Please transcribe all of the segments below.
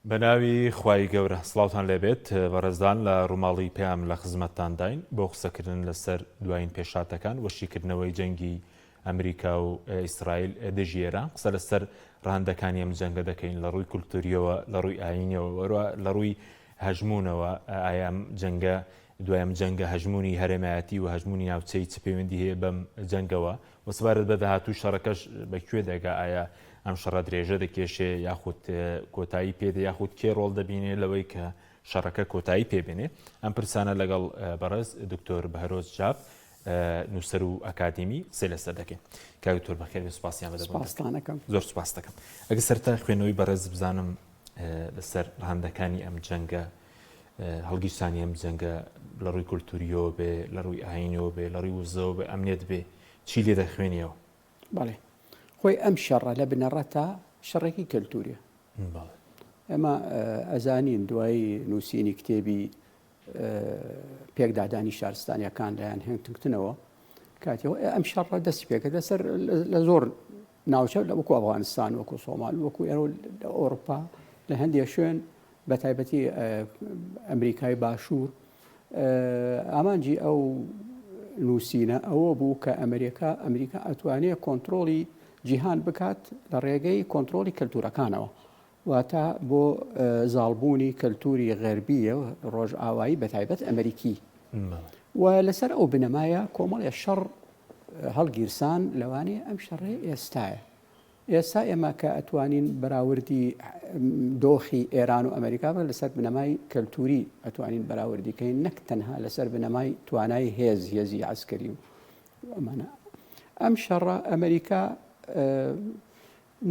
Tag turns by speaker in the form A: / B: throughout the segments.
A: بەناوی خوای گەورە سڵاوتان لێبێت بەڕێزدان لە ڕووماڵی پێیان لە خزمەتتان داین بۆ قسەکردن لەسەر دوایین پێشاتەکان وەشیکردنەوەی جەنگی ئەمریکا و ئیسرائیل دژێران قسە لەسەر ڕاندەکانی ئەم جەنگە دەکەین لە ڕووی کولتوریەوە لە ڕووی ئاینەوە لە ڕووی هەژمونەوە ئایا جەنگە دوایم جەنگە هەژمونی هەرێمایەتی و هەژمونی ناوچەی چ پەیوەندی هەیە بەم جەنگەوە وەسپارەت بە داهاتوو شەڕەکەش بەکوێ دەگا ئایا ئەم شەڕە درێژە دەکێشێ یاخود کۆتایی پێدە یاخود کێ ڕۆڵ دەبینێ لەوەی کە شەڕەکە کۆتایی پێبێنێ ئەم پرسانە لەگەڵ بەڕێز دکتۆر بەهرۆز جاب نووسەر و ئەکادمی قسەی لەسەر دەکەین. کاک دکتۆر بەخێر سوپاسیان
B: بەدەم.
A: زۆر سوپاس دەکەم. ئەگە سەرتا خوێنەوەی بەڕێز بزانم لەسەر ڕاندەکانی ئەم جەنگە هەڵگیرسانی ئەم جەنگە لە ڕووی کولتوریەوە بێ لە ڕووی ئاینەوە بێ لە ڕووی وزەوە بێ ئەمنێت بێ چی لێ دەخوێنیەوە؟
B: بەڵێ خۆی ئەم شەڕە لە بنەڕەتە شەڕێکی کەلتوریە. ئەمە ئەزانین دوای نووسینی کتێبی پێکدادانی شارستانیەکان لایەن هێنگتنەوە کاتەوە ئەم شەڕە دەستی پێکرد لەسەر لە زۆر ناوچە لە وەکو ئەفغانستان وەکو سۆمال وەکو ئێرە لە ئەوروپا لە هەندێک شوێن بە تایبەتی ئەمریکای باشوور ئامانجی ئەو نووسینە ئەوە بوو کە ئەمریکا ئەتوانێت کۆنتترۆلی جیهان بکات لە ڕێگەی کۆنتترۆلی کەلتورەکانەوە واتە بۆ زاڵبوونی کەلتوری غەربیە ڕۆژ ئاوایی بە تایبەت ئەمریکی و لەسەر ئەو بنەمایە کۆمەڵێ شەڕ هەڵگیرسان لەوانەیە ئەم شەڕێ ئێستاە. ئێستا ئێمە کە ئەتوانین بەراوردی دۆخی ئێران و ئەمریکا بە لەسەر بنەمای کەلتوری ئەتوانین بەراوردیکەین نەک تەنها لەسەر بنەمای توانای هێزی عسکەری و ئەمانە. ئەم شەڕە ئەمریکا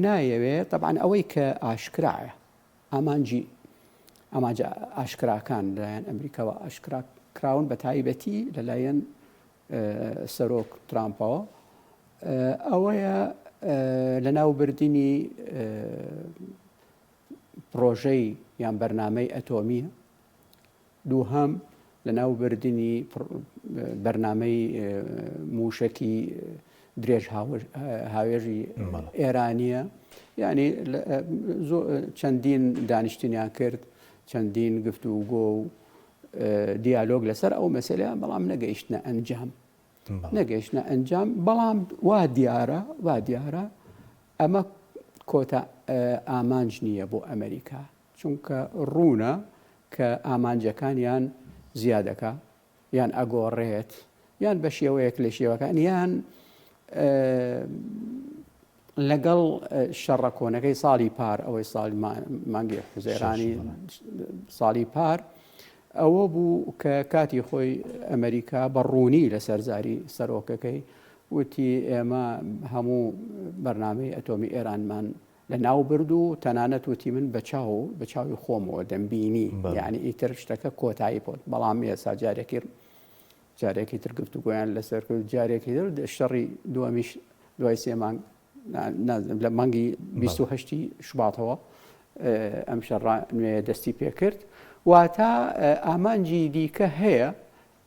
B: نایەوێت طبعاً ئەوەی کە ئاشکرایە ئامانجی ئاشکراکان لەلایەن ئەمریکاوە ئاشکرا کراون بە تایبەتی لەلایەن سەرۆک ترامپەوە ئەوەیە لە ناوبردنی پرۆژەی یان بەرنامەی ئەتۆمیە، دووهەم لە ناوبردنی بەرنامەی موشکی درێژ هاوێژی ئێرانیە، یعنی چەندین دانیشتنیان کرد، چەندین گفتوگۆ و دیالۆگ لەسەر ئەو مەسەلەیە، بەڵام نەگەیشتنە ئەنجام. بەڵام وا دیارە ئەمە کۆتا ئامانج نییە بۆ ئەمریکا، چونکە ڕوونە کە ئامانجەکانیان زیادەکە یان ئەگۆڕێت یان بە شێوەیەک لە شێوەکان یان لەگەڵ شەڕە کۆنەکەی ساڵی پار ئەوەی ساڵی مانگی حوزەیرانی ساڵی پار ئەوە بوو کە کاتی خۆی ئەمریکا بەڕوونی لە سەرزاری سەرۆکەکەی وتی ئێمە هەموو بەرنامەی ئەتۆمی ئێرانمان لە ناو برد و تەنانەت وتی من بەچاوی خۆمەوە دەمبینی، یعنی ئیتر شتەکە کۆتایی بۆت. بەڵام ئێستا جارێکی تر گفتوگۆیان لەسەر کرد، جارێکی تر شەڕی دووەمیش دوای سێ مانگ لە مانگی 28 شوباتەوە ئەم شەڕ نوێ دەستی پێکرد. واتە ئامانجی دیکە هەیە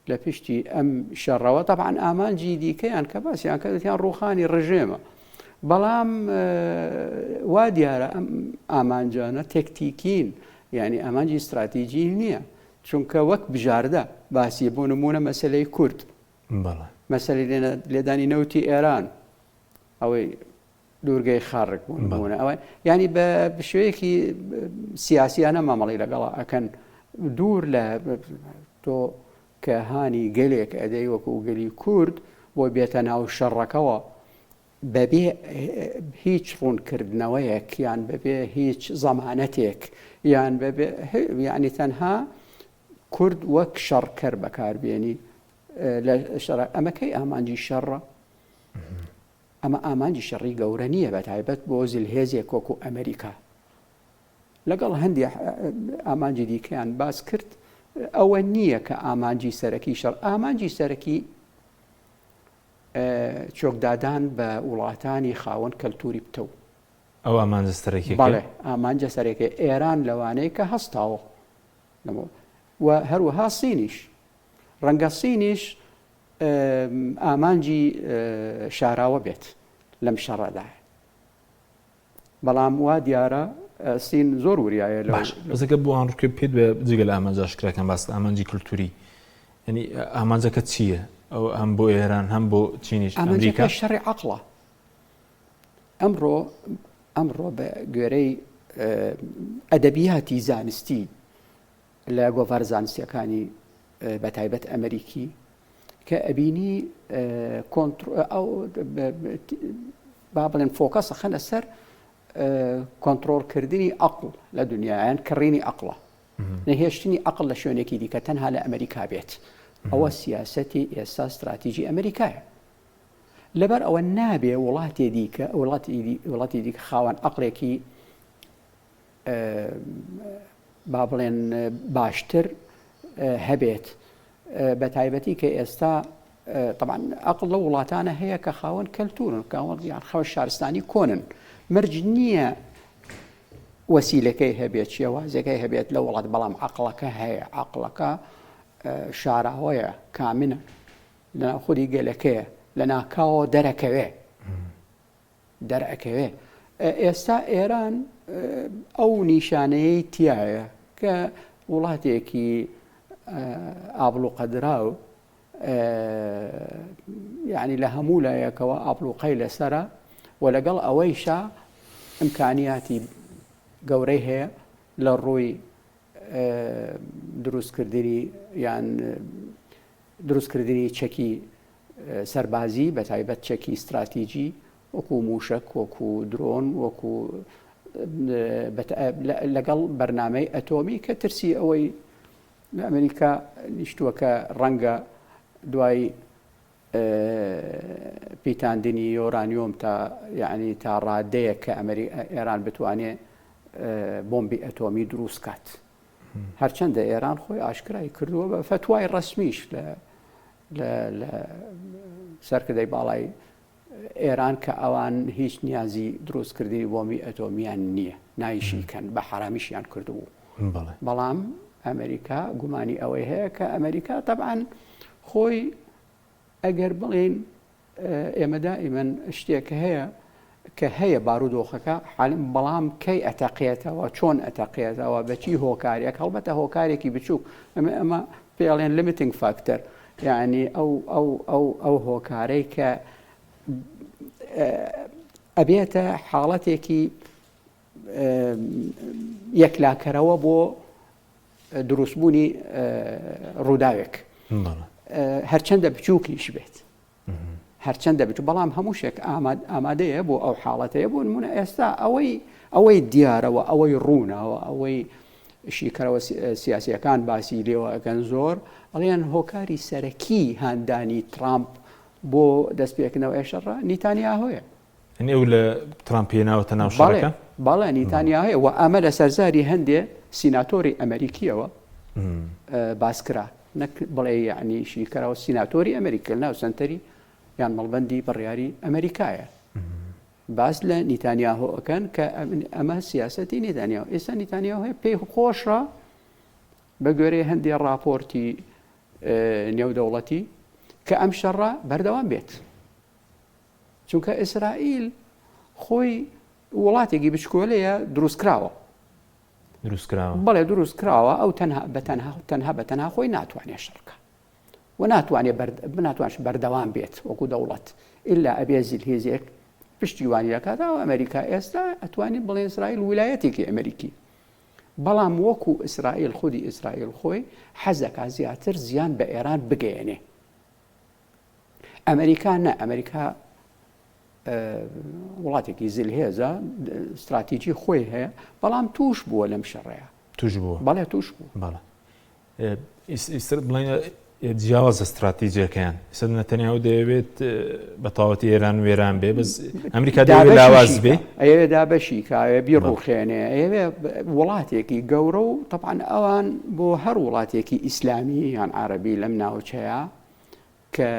B: لە پشتی ئەم شەڕەوە. طبعاً ئامانجی دیکەیان کە باسییان کردیان ڕووخانی ڕژێمە، بەڵام وا دیارە ئەم ئامانجانە تەکتیکین، یعنی ئامانجی استراتیژی نییە، چونکە وەک بژاردە باسی بۆ نمونە مەسەلەی کورد، مەسەلەی لێدانی نەوتی ئێران، ئەوەی دوورگەی خاڕک بوون ئەوە، ینی بە شوەیەکی سیاسیانە مامەڵی لەگەڵا ئەکەن دوور لە تۆ کە هانی گەلێک ئەدەی وەکو گەلی کورد بۆ بێتە ناو شەڕەکەەوە بەبێ هیچ ڕوونکردنەوەیەک یان بەبێ هیچ زەمانەتێک یان یعنی تەنها کورد وەک شەڕکەر بەکاربێنی لە شەڕ. ئەمەکەی ئامانجی شەڕە، ئەمە ئامانجی شەڕی گەورە نییە بە تایبەت بۆ زلهێزێک وەکو ئەمریکا. لەگەڵ هەندی ئامانجی دیکەیان باس کرد، ئەوە نییە کە ئامانجی سەرەکی شەڕ. ئامانجی سەرەکی چۆکدادان بە وڵاتانی خاوەن کەلتوری بتە و
A: ئەو ئامانجە سەرەکی
B: بەڵێ ئامانجە سەرەکی ئێران لەوانەیە کە هەستاوە و هەروەها سینیش ڕەنگە سینیش ئامانجی شاراوە بێت لەم شەڕەدا، بەڵام وا دیارە سین زۆر وریایە لە
A: بەزەکە بۆ ئاڕکە پێت بە جگە لە ئامانجاشکراکەم باس ئامانجی کولتوری ینی ئامانجەکە چییە؟ ئەو هەم بۆ ئێران هەم بۆ چینیش ئەمریکا
B: شەڕی عەقڵە. ئەمڕۆ بە گوێرەی ئەدەبیاتی زانستی لە گۆڤار زانستیەکانی بە تایبەت ئەمریکی کە ئەبینی با بڵێن فۆکەسە خەنە سەر کۆنتڕۆڵکردنی عەقڵ لە دنیایان کڕینی عەقڵە، نەهێشتنی عەقڵ لە شوێنێکی دیکە تەنها لە ئەمریکا بێت. ئەوە سیاسەتی ئێستا استراتیژی ئەمریکایە. لەبەر ئەوە نابێ وڵاتی دیکە وڵاتی دیکە خاوەن عەقڵێکی با بڵێن باشتر هەبێت، بە تایبەتی کە ئێستا طبعا عەقڵ لە وڵاتانە هەیە کە خاوەن کەلتورن، خاوەن شارستانی کۆنن، مرج نییە وەسیلەکەی هەبێت شێوازەکەی هەبێت لە وڵات، بەڵام عەقڵەکە هەیە، عەقڵەکە شاراوەیە کامنە لە خودی گەلەکەیە لە ناکاوە دەرەکەوێ. ئێستا ئێران ئەو نیشانەیەی تایە کە وڵاتێکی ئابڵوقەدراو یعنی لە هەموو لایەکەوە ئابڵوقەی لەسرە و لەگەڵ ئەوەیشا ئیمکانیاتی گەورەی هەیە لە ڕووی دروستکردنی چەکی سەربازی بە تایبەت چەکی استراتیجی وەکو موشک، وەکو درۆن، وەکو لەگەڵ بەرنامەی ئەتۆمی کە ترسی ئەوەی لە ئەمریکا نیشتووە کە ڕەنگە دوای پیتاندنی یۆرانیۆم تا ڕادەیە کە ئێران بتوانێت بۆمبی ئەتۆمی دروست کات. هەرچەندە ئێران خۆی ئاشکرای کردووە بە فتوای ڕەسمیش لە سەرکردەی باڵای ئێران کە ئەوان هیچ نیازی دروستکردنی بۆمبی ئەتۆمیان نییە، نایشیکەن، بە حرامیشیان کردبوو. بەڵام ئەمریکا گومانی ئەوەی هەیە کە ئەمریکا طبعاً خۆی ئەگەر بڵێن ئێمە دائیمەن شتێک هەیە کە هەیە بارودۆخەکە، بەڵام کەی ئەتەقێتەوە، چۆن ئەتەقێتەوە، بەچی هۆکارێک، هەڵبەتە هۆکارێکی بچووک، ئەمە پێڵێن لیمیتینگ فاکتەر، یعنی ئەو هۆکارەی کە ئەبێتە حاڵەتێکی یەکلاکەرەوە بۆ دروستبوونی ڕووداوێک، هەرچەندە بچووکیش بێت، هەرچەندە بچوو، بەڵام هەموو شێک ئامادەیە بۆ ئەو حاڵەتەیە. بۆ نمونە ئێستا ئەوەی دیارەوە، ئەوەی ڕوونەوە، ئەوەی شیکەرەوە سیاسیەکان باسی لێوە ئەگەن زۆر ئەڵێن هۆکاری سەرەکی هاندانی ترامپ بۆ دەستپێکردنەوە ئێشەڕە نیتانیاهۆیە.
A: ئەو لە ترامپێناوەتە ناو شەڕەکە؟
B: بەڵێ نیتانیاهەیە و ئەمە لە سەرزاری هەندێ سیناتۆری ئەمریکیەوە باسکرا، نەک بڵێ یعنی شیکەرەوە سیناتۆری ئەمریکا ناو سنتەری یان مەڵبەندی بڕیاری ئەمریکایە باس لە نیتانیاهۆ ئەکەن کە ئەمە سیاسەتی نیتانیاهۆ. ئێستا نیتانیاهۆ پێی خۆشە بە گوێرەی هەندێک راپۆرتی نێودەوڵەتی کە ئەم شەڕە بەردەوام بێت، چونکە ئیسرائیل خۆی وڵاتێکی بچکۆلەیە دروستکراوە، بەڵێ دروستکراوە، ئەو تەنها بەتەنها خۆی ناتوانێت شەڕکە و ناتوانش بەردەوام بێت وەکو دەوڵەت، ئللا ئەبێ زیلهێزێک پشتیوانی دەکاتەوە. ئەمریکا ئێستا ئەتوانێت بڵێ ئیسرائیل ویلایەتێکی ئەمریکی، بەڵام وەکو ئیسرائیل خودی ئیسرائیل خۆی حەزەکە زیاتر زیان بە ئێران بگەێنێ. ئەمریکا نە، ئەمریکا وڵاتێکی زیلهێزە، استراتیجی خۆی هەیە، بەڵام توش بووە لەم شەڕەیە.
A: توش بووە؟
B: بەڵێ توش بوو.
A: بەڵێ بڵێن جیاوازە استراتیجیەکەیان ئێستا نەتەنیاهو دەیەوێت بە تەواوەتی ئێران وێران بێ، بەس ئەمریکا دەیەوێت لاواز بێ،
B: ئەوێ دابەشی کاوێ بیڕوخێنێ، ئەوێ وڵاتێکی گەورە و طبعاً ئەوان بۆ هەر وڵاتێکی ئیسلامی یان عەرەبی لەم ناوچەیە کە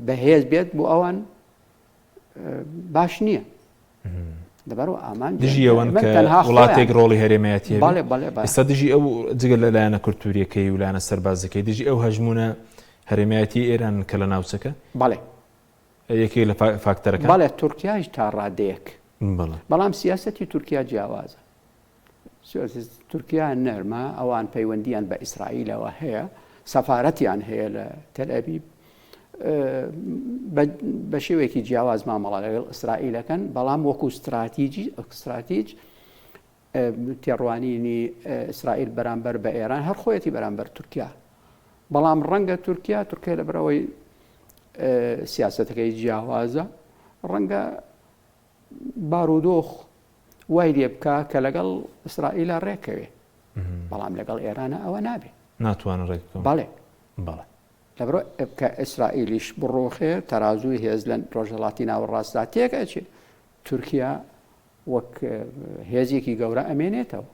B: بەهێز بێت بۆ ئەوان باش نییە. دەبەرەوە ئامان
A: دژی ئەوەن کە وڵاتێک ڕۆڵی هەرێمەتی ئێستا دژی ئەو جگە لەلایەنە کولتوریەکەی و لایەنە سەربازەکەی دژی ئەو هەژمونە هەرێمەتی ئێران کە لە ناوچەکە
B: بەڵێ
A: یەکێک لە فاکتەرەکە.
B: بەڵێ تورکیاش تا ڕادەیەک، بەڵام سیاسەتی تورکیا جیاوازە، تورکیا نەرمە ئەوان پەیوەندیان بە ئیسرائیلەوە هەیە سەفارەتیان هەیە لە تەلئەبیب بە شێوەیەکی جیاواز مامەڵە لەگەڵ ئیسرائیلەکەن بەڵام وەکو استراتیج تێڕوانینی ئیسرائیل بەرامبەر بە ئێران هەر خۆیەتی بەرامبەر تورکیا بەڵام ڕەنگە تورکیا لە بەرەوەی سیاسەتەکەی جیاوازە ڕەنگە بارودۆخ وای لێ بکە کە لەگەڵ ئیسرائیلە ڕێکەوێ بەڵام لەگەڵ ئێرانە ئەوە نابێت
A: ناتوانن ڕێکەوە
B: بەڵێ
A: بەڵێ
B: لەبرۆ کە ئیسرائیلیش بڕۆخێ تەرازوی هێز لە ڕۆژهەڵاتی ناوەڕاستدا تێکەچێت تورکیا وەک هێزێکی گەورە ئەمێنێتەوە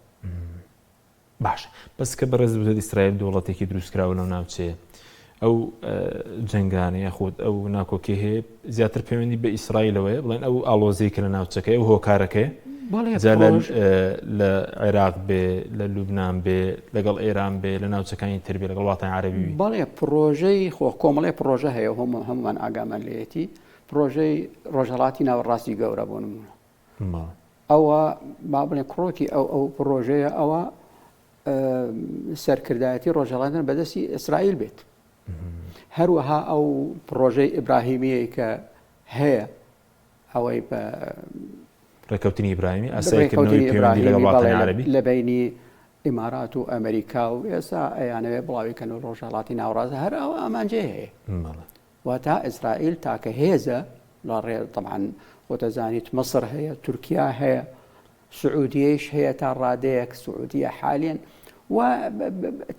A: باش بەس کە بەڕێز بدەیت ئیسرائیل دەوڵەتێکی دروستکراوە لەو ناوچەیە ئەو جەنگانەی یاخود ئەو ناکۆکی هەیە زیاتر پەیوەندی بە ئیسرائیلەوەیە بڵێن ئەو ئاڵۆزەی کە لە ناوچەکەی ئەو هۆکارەکەی لە عێراق بێ لە لوبنان بێ لەگەڵ ئێران بێ لە ناوچەکانی تر بێ لەگەڵ وڵاتانی عەرەبی
B: بەڵێ پرۆژەی کۆمەڵێ پرۆژە هەیە هەمومان ئاگامان لێتی پرۆژەی ڕۆژهەڵاتی ناوەڕاستی گەورە بۆ نمونە ئەوە با بڵێن کڕۆکی ئەو پرۆژەیە ئەوە سەرکردایەتی ڕۆژهەڵاتیان بەدەستی ئیسرائیل بێت هەروەها ئەو پرۆژەی ئیبراهیمیەی کە هەیە ئەوەی بە
A: ڕێکەوتنی ئیبراهیمی ئاساییکردنەوەی پەیوەندی لەگەڵ وڵاتانی عەرەبی
B: لە بینی ئیمارات و ئەمریکا و ئێستا ئەیانەوێ بڵاویکەن و ڕۆژهەڵاتی ناوەڕاست هەر ئەوە ئامانجێ هەیە واتە ئیسرائیل تاکە هێزە لە ڕێ طبعاً خۆتەزانیت مەسر هەیە تورکیا هەیە سعودیەش هەیە تا ڕادەیەک سعودیە حالێن و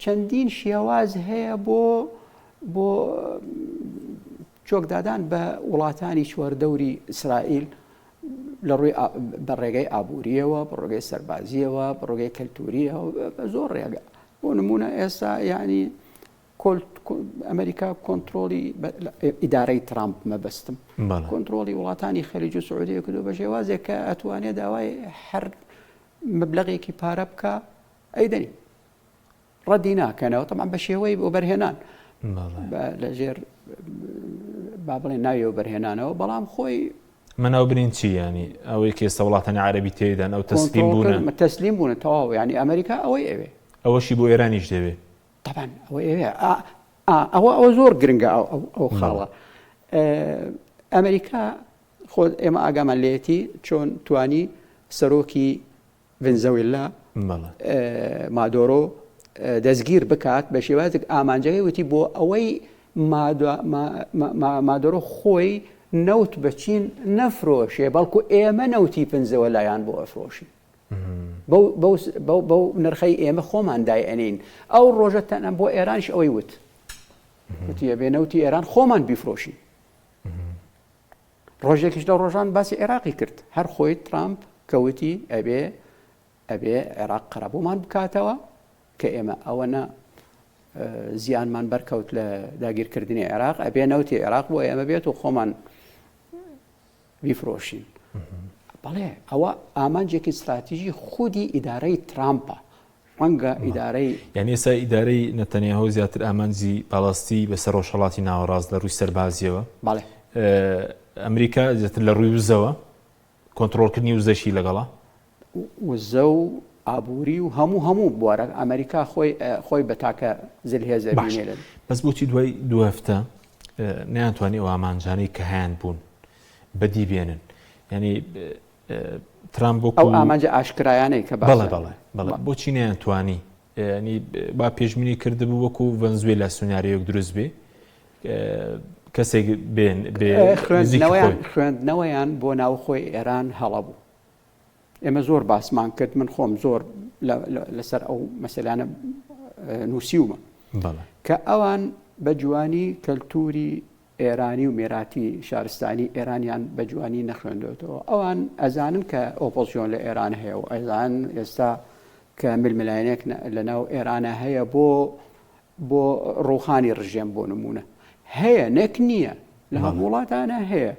B: چەندین شێواز هەیە بۆ چۆکدادان بە وڵاتانی چوەردەوری ئیسرائیل لە ڕووی بە ڕێگەی ئابووریەوە بە ڕێگەی سەربازیەوە بە ڕێگەی کەلتوریەوە بە زۆر ڕێگە بۆ نمونە ئێستا یعنی ئەمریکا کۆنتترۆلی ئیدارەی ترامپ مەبەستم کۆنتترۆلی وڵاتانی خەلیج و سعودیە کردو بە شێوازێک کە ئەتوانێت داوای هەر مەبلەغێکی پارە بکە ئەیدەنی ڕەدی ناکەنەوە تەمان بە شێوەی بۆ بەرهێنان لەژێر با بڵێن ناویەوە بەرهێنانەوە بەڵام خۆی
A: مەناو برین چی ینی ئەوەی کە ئێستا وڵاتانی عەرەبی تێدان ئەو
B: تەسلیم بوون تەواو ینی ئەمریکا ئەوەی ئەوێ
A: ئەوەشی بۆ ئێرانیش دەوێت
B: طبعا ئەوە ئەوێ ئەوە زۆر گرنگە ئەو خاڵە ئەمریکا خۆ ئێمە ئاگامان لێتی چۆن توانی سەرۆکی ڤێنزوێلا مادۆرۆ دەستگیر بکات بە شێوازێک ئامانجەکەی وتی بۆ ئەوەی مادۆرۆ خۆی نەوت بەچین نەفرۆشێ بەڵکو ئێمە نەوتی ڤێنزوێلایان بۆ ئەفرۆشی بەو نرخەی ئێمە خۆمان دایئەنین ئەو ڕۆژە تەنە بۆ ئێرانش ئەوەی وتیە بێنەوتی ئێران خۆمان بیفرۆشی ڕۆژێکیش لە ڕۆژان باسی عێراقی کرد هەر خۆی ترامپ کەوتی ئەبێ عێراق قەرەبوومان بکاتەوە کە ئێمە ئەوەنە زیانمان بەرکەوت لە داگیرکردنی عێراق ئەبێ نەوتی عێراق بۆ ئێمە بێت و خۆمان بیفرۆشین بەڵێ ئەوە ئامانجێکی استراتیژی خودی ئیدارەی ترامپە ڕەنگە ئیدارەی
A: یعنی ئێستا ئیدارەی نەتەنیاهۆ زیاتر ئامانجی پاڵاستی بەسەر ڕۆژهەڵاتی ناوەڕاست لە ڕووی سەربازیەوە
B: بەڵێ
A: ئەمریکا زیاتر لە ڕووی وزەوە کۆنتترۆلکردنی وزەشی لەگەڵا
B: وزە و ئابووری و هەموو بوارە ئەمریکا خۆی بە تاکە زلهێزە بینێ
A: بەس بۆچی دوای دو هەفتە نەیانتوانی ئەو ئامانجانەی کە هەیان بوون بەدی بێنن ینی ترامپ بۆ
B: ئەو ئامانجە ئاشکرایانەی کە
A: بەڵێ بۆچی نەیانتوانی ینی با پێشبینی کردبوو وەکو ڤەنزوێلا سناریۆیەک دروست بێ کەسێک بێن
B: خوێندنەوەیان بۆ ناوخۆی ئێران هەڵە بوو ئێمە زۆر باسمان کرد من خۆم زۆر لەسەر ئەو مەسەلانە نووسیومە کە ئەوان بە جوانی کەلتوری ئێرانی و مێراتی شارستانی ئێرانیان بە جوانی نەخوێندوێتەوە ئەوان ئەزانن کە ئۆپۆزیۆن لە ئێران هەیە و ئەزان ئێستا کە ململایەنێک لەناو ئێرانە هەیە بۆ ڕوخانی ڕژێم بۆ نمونە هەیە نەک نییە لە هەموو وڵاتانە هەیە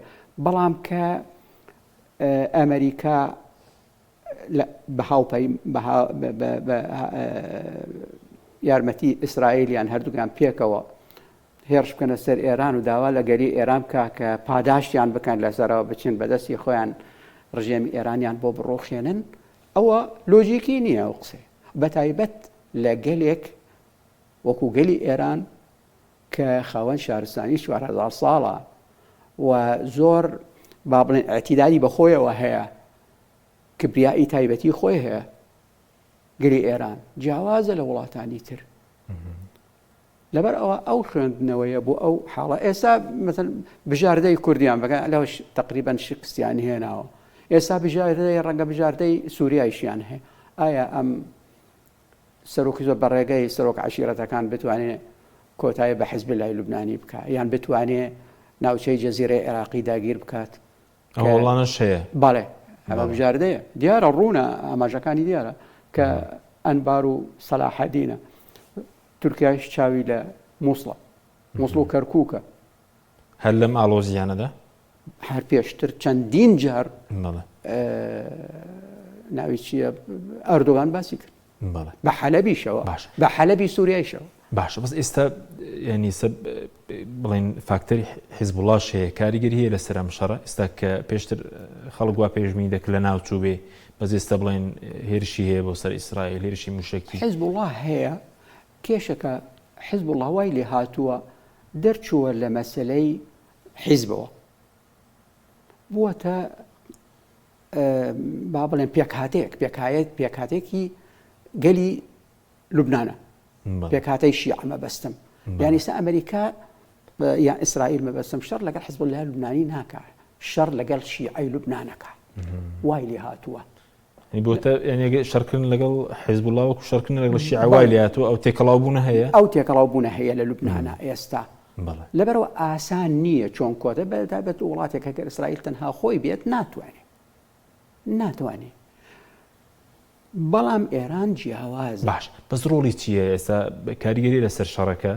B: بەڵام کە ئەمریکا یارمەتی ئیسرائیلیان هەردووکیان پێکەوە هێرش بکەنە سەر ئێران و داوا لە گەری ئێران بکە کە پاداشتیان بکەن لەسەرەوە بچین بەدەستی خۆیان ڕژێمی ئێرانیان بۆ بڕۆخێنن ئەوە لۆژیکی نییە ئەو قسێ بەتایبەت لە گەلێک وەکو گەلی ئێران کە خاوەن شارستانی 4,000 ساڵە و زۆر با بڵێن ئەتیداری بەخۆیەوە هەیە کبریایی تایبەتی خۆی هەیە گەلی ئێران جیاوازە لە وڵاتانی تر لەبەر ئەو خوێندنەوەیە بۆ ئەو حاڵە ئێستا مثل بژاردەی کوردیان بەکە لەوش تقریبا شکستیان هێناوە ئێستا بژاردەی ڕەنگە بژاردەی سووریایشیان هەیە ئایا ئەم سەرۆکی زۆر بەڕێگەی سەرۆک عەشیرەتەکان بتوانێت کۆتایی بە حیزبوڵای لوبنانی بکات یان بتوانێت ناوچەی جەزیرەی عێراقی داگیر بکات
A: ئەوڵانش هەیە
B: بەڵێ ئەمە بژاردەیە دیارە ڕوونە ئاماژەکانی دیارە کە ئەنبار و سەلاحەدینە تورکیاش چاوی لە مووسڵە مووسڵ و کەرکووکە
A: هەر لەم ئاڵۆزیانەدا
B: هەر پێشتر چەندین جار
A: بەڵێ
B: ناوی چییە ئەردۆغان باسی کرد
A: بەڵێ
B: بە حەلەبیشەوە بە حەلەبی سووریایشەوە
A: باشە بەس ئێستا ینی بڵێن فاکتەری حیزبوڵاش هەیە کاریگەری هەیە لەسەر ئەم شەڕە ئێستا کە پێشتر خەڵک وا پێشبینی دەکرد لە ناوچوو بێ بەس ئێستا بڵێن هێرشی هەیە بۆ سەر ئیسرائیل هێرشی موشکی
B: حیزبوڵڵا هەیە کێشەکە حیزبوڵڵا وای لێ هاتووە دەرچووە لە مەسلەی حیزبەوە بووەتە با بڵێن پێکهاتێکی گەلی لوبنانە پێکهاتەی شیعە مەبەستم یانی سا ئەمریکا یان ئیسرائیل مەبەستم شەڕ لەگەڵ حیزبوڵڵای لوبنانی ناکات شەڕ لەگەڵ شیعەی لوبنانەکە وای لێ هاتووە
A: بۆتە شەڕکردن لەگەڵ حیزبوڵڵا وەکو شەڕکردن لەگەڵ شیعە وای لێ هاتووە ئەو تێکەڵاوبوونە هەیە
B: ئەو تێکەڵاوبوونە هەیە لە لوبنانە ئێستا لەبەرەوە ئاسان نییە چۆن کۆتە بەتابەت وڵاتێکە کە ئیسرائیل تەنها خۆی بێت ناتوانێت بەڵام ئێران جیاواز
A: باش بەس ڕۆڵی چییە ئێستا کاریگەری لەسەر شەڕەکە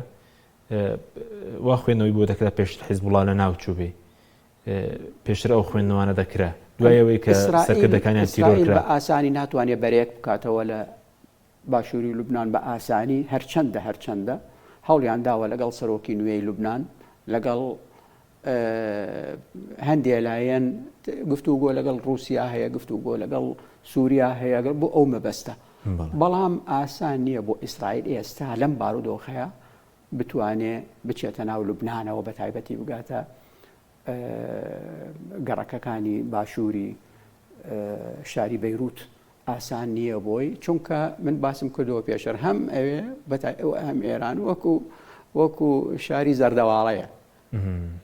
A: وا خوێندنەوەی بۆ دەکرا پێش حیزبوڵڵا لە ناوچوو بێ پێشتر ئەو خوێندنەوانە دەکرا دوایەوەی کە سەرکردەکانیان تیرۆکرا
B: بە ئاسانی ناتوانێت بەرێک بکاتەوە لە باشووری لوبنان بە ئاسانی هەرچەندە هەوڵیان داوە لەگەڵ سەرۆکی نوێی لوبنان لەگەڵ هەندێک لایەن گفتوگۆ لەگەڵ رووسیا هەیە گفتوگۆ لەگەڵ سووریا هەیە بۆ ئەو مەبەستە بەڵام ئاسان نییە بۆ ئیسرائیل ئێستا لەم بارودۆخەیە بتوانێت بچێتە ناو لوبنانەوە بە تایبەتی بگاتە گەڕەکەکانی باشووری شاری بەیروت ئاسان نییە بۆی چونکە من باسم کردەوە پێشەر هەم ئەوێ هەم ئێران وەکو شاری زەردەواڵەیە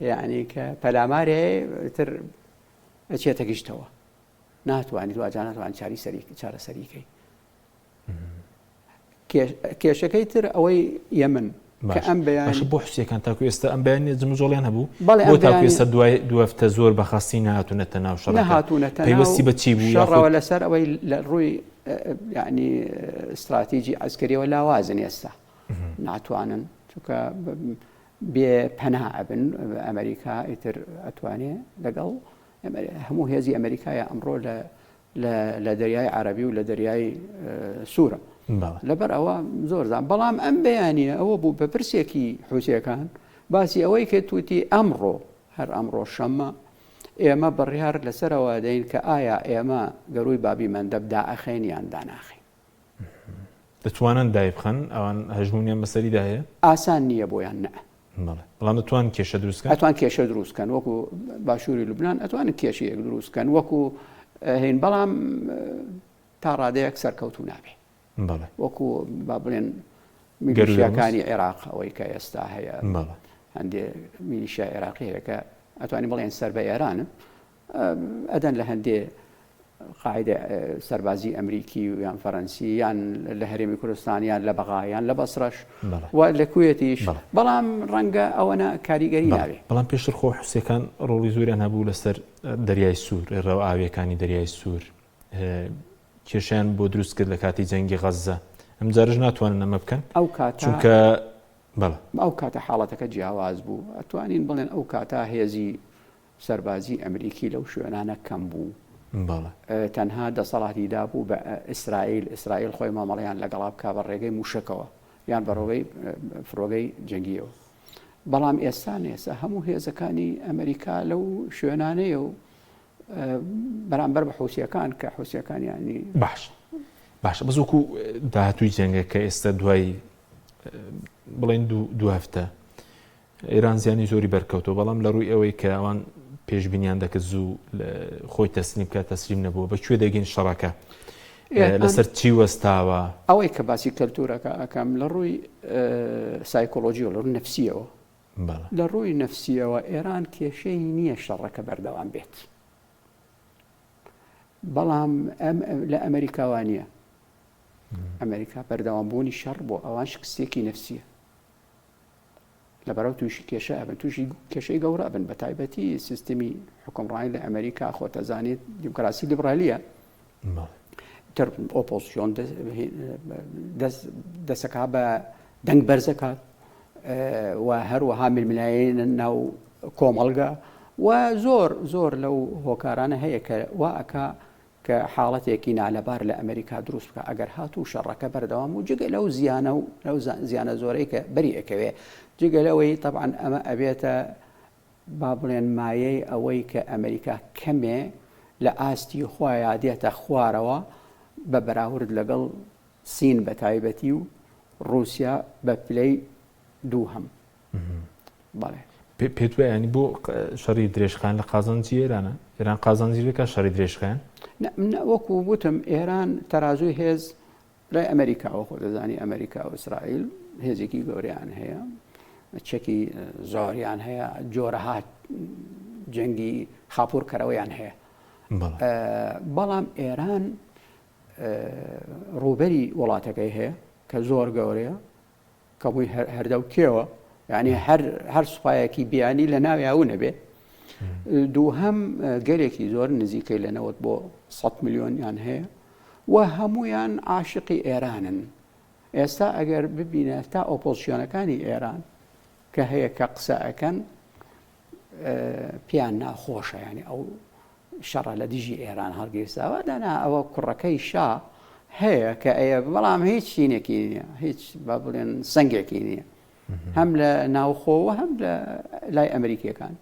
B: یعنی کە پەلامارێ تر ئەچێتە گشتەوە ناتوانیت واجان ناتوان چارەسەریکەی کێشەکەی تر ئەوەی یەمن کە ئەم بەیان
A: بۆ حوسەکان تاکو ئێستا ئەم بەیانی جمزۆڵیان هەبوو بۆ تاکو ئێستا دوای هەفتە زۆر بەخاستی نهاتوونەتە ناو شەڕەکە پەیوەستی بە چی بوو
B: شەڕەوە لەسەر ئەوەی لە ڕووی یعنی استراتیژی عسکەریەوە لاوازن ئێستا ناتوانن چونکە بێ پەنا ئەبن ئەمریکا ئیتر ئەتوانێت لەگەڵ هەموو هێزی ئەمریکایە ئەمڕۆ لە دەریای عەرەبی و لە دەریای سوورە لەبەر ئەوە زۆرزان بەڵام ئەم بەیانیە ئەوە بوو بە پرسێکی حوسەکان باسی ئەوەی کە توتی ئەمڕۆ هەر ئەمڕۆ شەممە ئێمە بڕیار لەسەرەوە دەین کە ئایا ئێمە گەڕووی بابی مەندەب دائەخێن یان داناخین
A: دەتوانن دایبخەن ئەوان هەژمونیان بەسەریدا هەیە
B: ئاسان نییە بۆیان نە
A: بەڵام دەتوان کێشە دروستکەن
B: ئەتوان کێشە دروستکەن وەکو باشووری لوبنان ئەتوانن کێشەیەک دروستکەن وەکو هین بەڵام تا ڕادەیەک سەرکەوتو نابێ وەکو با بڵێن میلیشیاکانی عێراق ئەوەی کە ئێستا هەیە هەندێک میلیشیا عێراقی هەیە کە ئەتوانین بڵێن سەر بە ئێرانن ئەدەن لە هەندێک قاعدە سەربازی ئەمریکی و یان فەڕەنسی یان لە هەرێمی کوردستان یان لە بەغا یان لە بەسڕەش و لە کوێتیش بەڵام ڕەنگە ئەوەنە کاریگەری ناوێ
A: بەڵام پێشتر خۆ حوسەکان ڕۆڵی زۆریان هەبوو لەسەر دەریای سوور ڕێڕەو ئاویەکانی دەریای سوور کێشیان بۆ دروست کرد لە کاتی جەنگی غەزە ئەم جارش ناتوانن ئەمە بکەن
B: ئەو کاتە
A: چونکە
B: ئەو کاتە حاڵەتەکە جیاواز بوو ئەتوانین بڵێن ئەو کاتە هێزی سەربازی ئەمریکی لەو شوێنانە کەم بوو تەنها دەسەڵاتی دابوو بە ئیسرائیل خۆی مامەڵیان لەگەڵا بکا بە ڕێگەی موشکەوە یان بەڕۆگەی فرۆگەی جەنگیەوە بەڵام ئێستا هەموو هێزەکانی ئەمریکا لەو شوێنانەیە و بەرامبەر بە حوسیەکان کە حوسیەکان ینی
A: باش بەزوەکو داهاتووی جەنگە کە ئێستا دوای بڵێن دوو هەفتە ئێران زیانی زۆری بەرکەوتەوە بەڵام لە ڕووی ئەوەی کە ئەوان پێشبینیان دەکرد زوو خۆی تەسلیم بکات تەسلیم نەبووە بەکوێ دەگەین شەڕەکە لەسەر چی وەستاوە
B: ئەوەی کە باسی کەلتورەکە ئەەکەم لە ڕووی سایکۆلۆژیەوە لە ڕووی نەفسیەوە لە ڕووی نەفسیەوە ئێران کێشەی نییە شەڕەکە بەردەوام بێت بەڵام لە ئەمریکاوە نییە ئەمریکا بەردەوامبوونی شەڕ بۆ ئەوان شکستێکی نەفسیە لەبەرەو تووشی کێشە ئەبن تووشی کێشەی گەورە ئەبن بە تایبەتی سیستمی حکومڕانی لە ئەمریکا خۆتەزانیت دیموکراسی لیبرالیە تر ئۆپۆزیسیۆن دەسەکا بە دەنگ بەرزەکات و هەروەها ململایەنە ناو کۆمەڵگە و زۆر لەو هۆکارانە هەیە کە واکە کە حاڵەتێکی نالەبار لە ئەمریکا دروست بکە ئەگەر هاتوو شەڕەکە بەردەوام و جگە لەو زیانە و لەو زیانە زۆرەی کە بەری ئەکەوێ جگە لەوەی طبعاً ئەمە ئەبێتە با بڵێن مایەی ئەوەی کە ئەمریکا کەمێ لە ئاستی خۆیان دێتە خوارەوە بە بەراورد لەگەڵ سین بە تایبەتی و رووسیا بە پلەی دووهەم بەڵێ
A: پێت ینی بۆ شەڕی درێژخان لە قازانجی ئێرانە ئێران قازانجیەکە شەڕی درێژخان
B: وەکو وتم ئێران تەرازوی هێز لای ئەمریکاوە خۆ دەزانی ئەمریکا و ئیسرائیل هێزێکی گەوریان هەیە چەکی زۆریان هەیە جۆرەها جەنگی خاپۆرکەرەوەیان هەیە بەڵام ئێران ڕووبەری وڵاتەکەی هەیە کە زۆر گەورەیە کە بووی هەردەوتێەوە یعنی هەر سوپایەکی بیانی لە ناویاو نەبێ دووهەم گەلێکی زۆر نزیکەی لە 90 بۆ 100 میلیۆنیان هەیە و هەمویان عاشقی ئێرانن ئێستا ئەگەر ببینە تا ئۆپۆزیسیۆنەکانی ئێران کە هەیە کە قسە ئەەکەن پیان ناخۆشە ینی ئەو شەڕە لە دژی ئێران هەڵگیرساوە دانا ئەوە کوڕەکەی شا هەیە کە ئەیە بەڵام هیچ شینێکی نییە هیچ با بڵێن سنگێکی نییە هەم لە ناوخۆوە هەم لای ئەمریکیەکان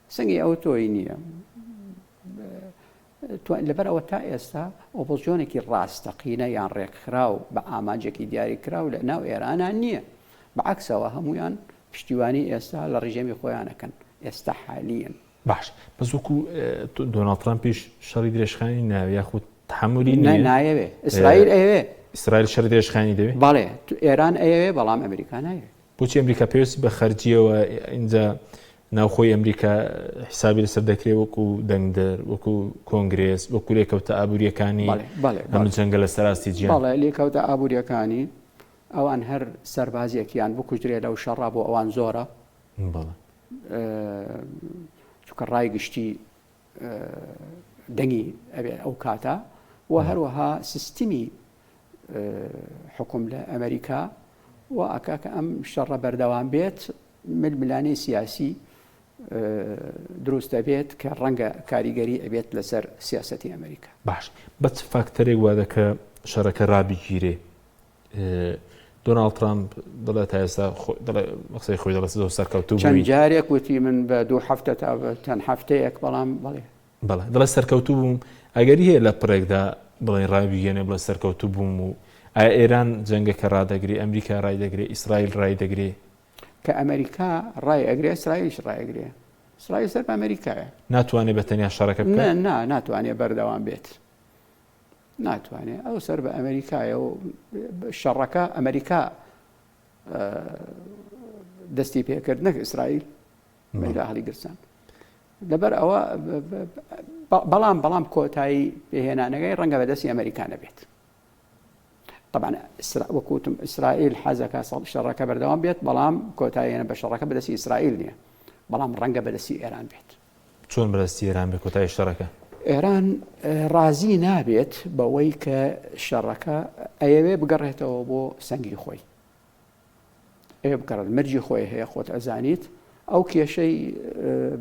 B: سنگی ئەو تۆی نییە لەبەرەوە تا ئێستا ئۆپۆزیۆنێکی ڕاستەقینە یان ڕێکخراو بە ئامانجێکی دیاریکراو لە ناو ئێرانان نییە بەعکسەوە هەمویان پشتیوانی ئێستا لە ڕژێمی خۆیانەکەن ئێستا حالیەن
A: باش بەزوەکو دۆناڵد ترامپیش شەڕی درێژخانی ناوێ یاخود تحملی
B: نایەوێ ئیسرائیل ئەوێ
A: ئیسرائیل شەڕی درێژخانی دەوێت
B: بەڵێ ئێران ئەوێ بەڵام ئەمریکا نایەوێ
A: بۆچی ئەمریکا پێویستی بە خەرجیەوە اینجا ناوخۆی ئەمریکا حسابی لەسەر دەکرێت وەکو دەنگدەر وەکو کۆنگرێس وەکو لێکەوتە ئابوووریەکانی ئەم جەنگە لە سەراستی جیان
B: بەڵێ لێکەوتە ئابوووریەکانی ئەوان هەر سەربازیەکیان بکوژرێت لەو شەڕا بۆ ئەوان زۆرە چونکە ڕای گشتی دەنگی ئەبێ ئەو کاتە و هەروەها سیستمی حکوم لە ئەمریکا و ئەکا کە ئەم شەڕە بەردەوام بێت ململانەی سیاسی دروستە بێت کە ڕەنگە کاریگەری ئەبێت لەسەر سیاسەتی ئەمریکا
A: باش بە چ فاکتەرێک وا دەکە شەڕەکە ڕابگیرێ دۆناڵد ترامپ دەڵێت تا ئێستا قسەی خۆی دەڵێت زۆر سەرکەوتوو
B: چەند جارێک وتی من بە 2 هەفتە تا چەند هەفتەیەک بەڵام
A: بەڵێ دەڵێت سەرکەوتوو بووم ئەگەری هەیە لە پڕێکدا بڵێن ڕابگەێنێ بڵێ سەرکەوتوو بووم و ئایا ئێران جەنگەکە ڕدەگرێ ئەمریکا ڕای دەگرێ ئیسرائیل ڕای دەگرێ
B: کە ئەمریکا ڕای ئەگرێ ئیسرائیلش ڕای ئەگرێ ئیسرائیل سەر بە ئەمریکایە
A: ناتوانێت بە تەنیا شەڕەکە بکات
B: ناتوانێت بەردەوام بێت ناتوانێت ئەو سەر بە ئەمریکایە و شەڕەکە ئەمریکا دەستی پێکرد نەک ئیسرائیل مەیدا هەڵی گرسان لەبەر ئەوە بەڵام کۆتایی پێهێنانەکەی ڕەنگە بەدەستی ئەمریکا نەبێت طبعا وەکوتم ئیسرائیل حەزەکە شەڕەکە بەردەوام بێت بەڵام کۆتاییەنە بە شەڕەکە بەدەستی ئیسرائیل نییە بەڵام ڕەنگە بەدەستی ئێران بێت
A: چۆن بەدەستی ئێران بێت کۆتایی شەڕەکە
B: ئێران ڕازی نابێت بەوەی کە شەڕەکە ئەیەوێ بگەڕێتەوە بۆ سەنگی خۆی بکەڕێت مەرجی خۆی هەیە خۆت ئەزانیت ئەو کێشەی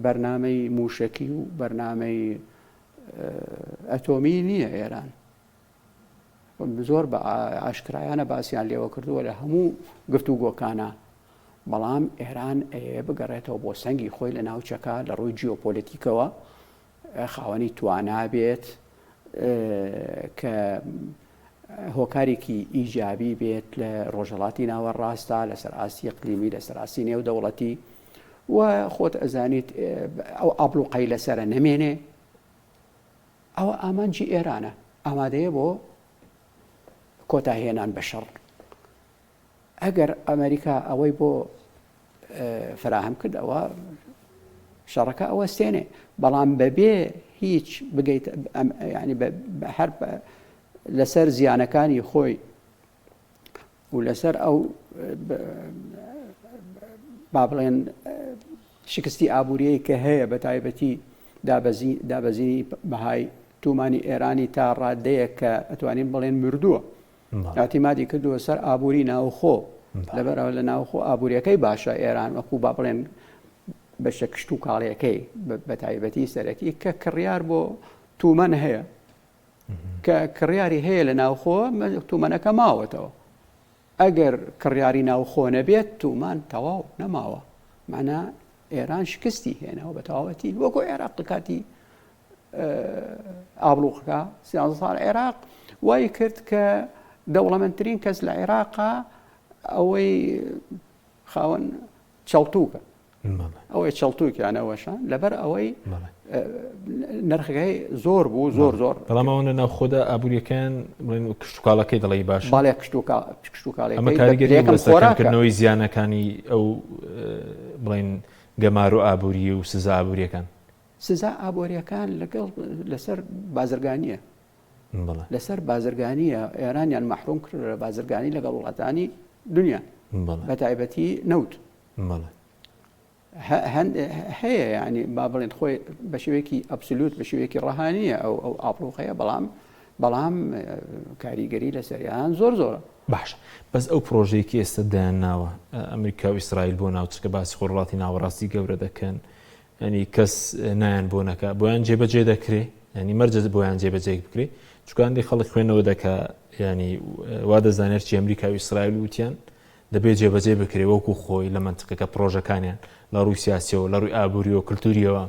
B: بەرنامەی موشەکی و بەرنامەی ئەتۆمی نییە ئێران زۆر بە ئاشکرایانە باسییان لێوە کردووە لە هەموو گفتوگۆکانە بەڵام ئێران ئەیە بگەڕێتەوە بۆ سەنگی خۆی لە ناوچەکە لە ڕووی جیۆپۆلیتیکەوە خاوەنی توانا بێت کە هۆکارێکی ئیجابی بێت لە ڕۆژهەڵاتی ناوەڕاستە لەسەر ئاسی ئەقلیمی لەسەر ئاسی نێودەوڵەتی و خۆت ئەزانیت ئەو ئابلوقەی لەسرە نەمێنێ ئەوە ئامانجی ئێرانە ئامادەیە بۆ کۆتاهێنان بە شەڕ ئەگەر ئەمریکا ئەوەی بۆ فراهم کرد ئەوە شەڕەکە ئەوە ستێنێ بەڵام بەبێ هیچ بگەیت ینی هەر لەسەر زیانەکانی خۆی و لەسەر ئەو با بڵێن شکستی ئابوووریەی کە هەیە بە تایبەتی دابەزینی بەهای تومانی ئێرانی تا ڕادەیە کە ئەتوانین بڵێن مردووە ئاتیمادی کردووە سەر ئابووری ناوخۆ لەبەرەوە لە ناوخۆ ئابوووریەکەی باشە ئێران وەکو با بڵێن بەشە کشت و کاڵیەکەی بە تایبەتی سەرەکی کە کڕیار بۆ تومەن هەیە کە کڕیاری هەیە لە ناوخۆ تومەنەکە ماوەتەوە ئەگەر کڕیاری ناوخۆ نەبێت تومان تەواو نەماوە معنە ئێران شکستی هێنەوە بە تەواوەتی وەکو عێراق کاتی ئابلوقەکە 13 ساڵ عێراق وای کرد کە دەوڵەمەندترین کەس لە عێراقا ئەوەی خاوەن چەڵتووکە ئەوەی چەڵتووکیانەوەشان لەبەر ئەوەی نرخەکەی زۆر بوو زۆر
A: بەڵام ئەوە ناوخۆدا ئابوووریەکان کشتتوکاڵەکەی دەڵی باش
B: باڵێ کشتتوکاڵی
A: ئەمە کاریگەری بەسەکردنەوەی زیانەکانی ئەو بڵین گەمار و ئابووری و سزا ئابوووریەکان
B: سزا ئابوووریەکان لەگەڵ لەسەر بازرگانیە لەسەر بازرگانیە ئێرانیان مەحروم کرد لە بازرگانی لەگەڵ وڵاتانی دنیا بە تایبەتی نەوت هەیە ینی با بڵێن خۆی بە شێوەیەکی ئەبسولوت بە شێوەیەکی ڕەهانیە ئەو ئاپڵۆخەیە بەڵام کاریگەری لەسەریان زۆرە
A: باش بەس ئەو پرۆژەیەکی ئێستا دایانناوە ئەمریکا و ئیسرائیل بۆ ناوچکە باسی خۆڕڵاتی ناوەڕاستی گەورە دەکەن ینی کەس نایان بۆ نەکە بۆیان جێبەجێ دەکرێ ینی مەرجە بۆیان جێبەجێ بکرێ چکاندی خەڵک خوێنەوە دەکە ینی وا دەزانێت چی ئەمریکا و ئیسرائیل وتیان دەبێت جێبەجێ بکرێ وەکو خۆی لە منتقەکە پرۆژەکانیان لە ڕووی سیاسیەوە لە ڕووی ئابووری و کللتوریەوە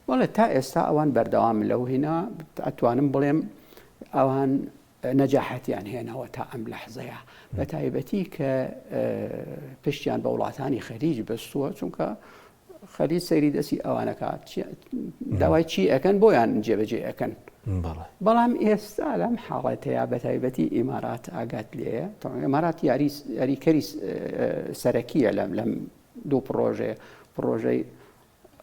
B: وڵێ تا ئێستا ئەوان بەردەوام لەو هینا ئەتوانم بڵێم ئەوان نەجاحەتیان هێنەوە تا ئەم لەحزەیە بە تایبەتی کە پشتیان بە وڵاتانی خەریج بەستووە چونکە خەریج سەیری دەستی ئەوانەکات داوای چی ئەەکەن بۆیان جێبەجێ ئەەکەن بەڵام ئێستا لەم حاڵەتەیە بە تایبەتی ئیمارات ئاگات لێە ئیمارات یاریکەری سەرەکیە لەم دوو پرۆژەی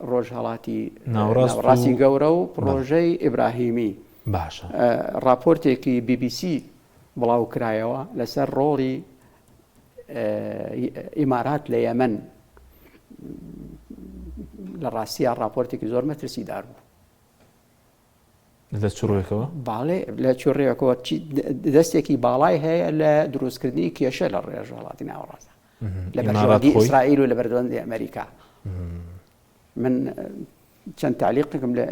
B: ڕۆژهەڵاتی ناوەڕاستی گەورە و پرۆژەی ئیبراهیمی
A: باشە
B: راپۆرتێکی BBC بڵاو کرایەوە لەسەر ڕۆڵی ئیمارات لە یەمەن لە ڕاستیە راپۆرتێکی زۆر مەترسیدار بوو
A: لە چڕێکەوە
B: باڵێ لە چڕێکەوە دەستێکی باڵای هەیە لە دروستکردنی کێشە لە ڕێژهڵاتی ناوەڕاستە لە بەرژەوەندی ئیسرائیل و لە بەردەوەندی ئەمریکا من چەند تعلیقم لە